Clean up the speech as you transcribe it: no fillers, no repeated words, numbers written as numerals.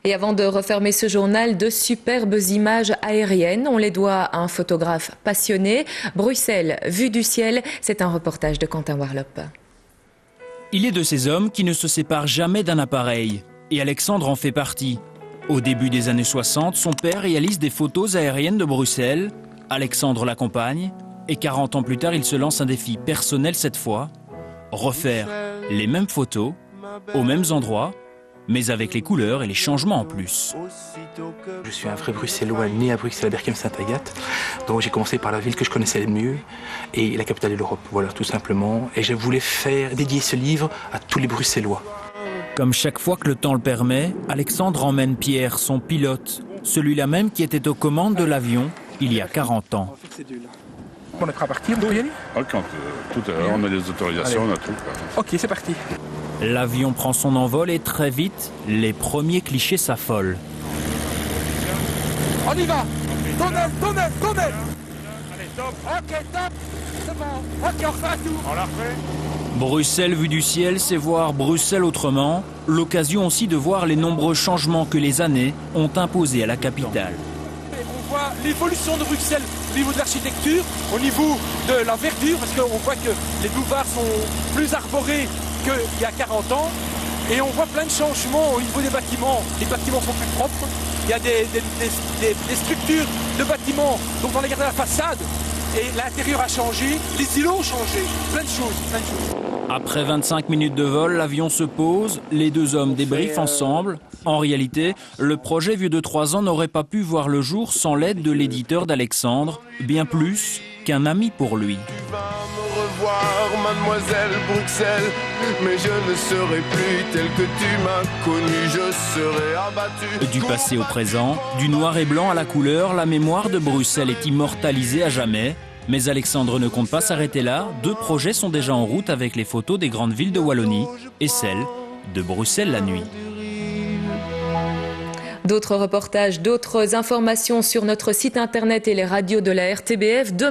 Et avant de refermer ce journal, de superbes images aériennes. On les doit à un photographe passionné. Bruxelles, vue du ciel, c'est un reportage de Quentin Warlop. Il est de ces hommes qui ne se séparent jamais d'un appareil. Et Alexandre en fait partie. Au début des années 60, son père réalise des photos aériennes de Bruxelles. Alexandre l'accompagne. Et 40 ans plus tard, il se lance un défi personnel cette fois. Refaire les mêmes photos, aux mêmes endroits, mais avec les couleurs et les changements en plus. Je suis un vrai Bruxellois, né à Bruxelles, à Berchem-Saint-Agathe. Donc j'ai commencé par la ville que je connaissais le mieux et la capitale de l'Europe, voilà, tout simplement. Et je voulais dédier ce livre à tous les Bruxellois. Comme chaque fois que le temps le permet, Alexandre emmène Pierre, son pilote, celui-là même qui était aux commandes de l'avion il y a 40 ans. On est prêt à partir, vous pouvez y aller ? Quand tout à l'heure, on a les autorisations, on a tout. Ok, c'est parti. L'avion prend son envol et très vite, les premiers clichés s'affolent. On y va. Tournez. Allez, top. Ok, top. C'est bon. Ok, on refait un tour. On l'a refait. Bruxelles vue du ciel, c'est voir Bruxelles autrement. L'occasion aussi de voir les nombreux changements que les années ont imposés à la capitale. On voit l'évolution de Bruxelles au niveau de l'architecture, au niveau de la verdure, parce qu'on voit que les boulevards sont plus arborés qu'il y a 40 ans. Et on voit plein de changements au niveau des bâtiments. Les bâtiments sont plus propres. Il y a des structures de bâtiments dont on a gardé la façade. Et l'intérieur a changé, les îlots ont changé. Plein de choses. Après 25 minutes de vol, l'avion se pose, les deux hommes débriefent ensemble. En réalité, le projet vieux de 3 ans n'aurait pas pu voir le jour sans l'aide de l'éditeur d'Alexandre, bien plus qu'un ami pour lui. Tu vas me revoir, mademoiselle Bruxelles, mais je ne serai plus tel que tu m'as connu, je serai abattu. Du passé au présent, du noir et blanc à la couleur, la mémoire de Bruxelles est immortalisée à jamais. Mais Alexandre ne compte pas s'arrêter là. 2 projets sont déjà en route avec les photos des grandes villes de Wallonie et celle de Bruxelles la nuit. D'autres reportages, d'autres informations sur notre site internet et les radios de la RTBF.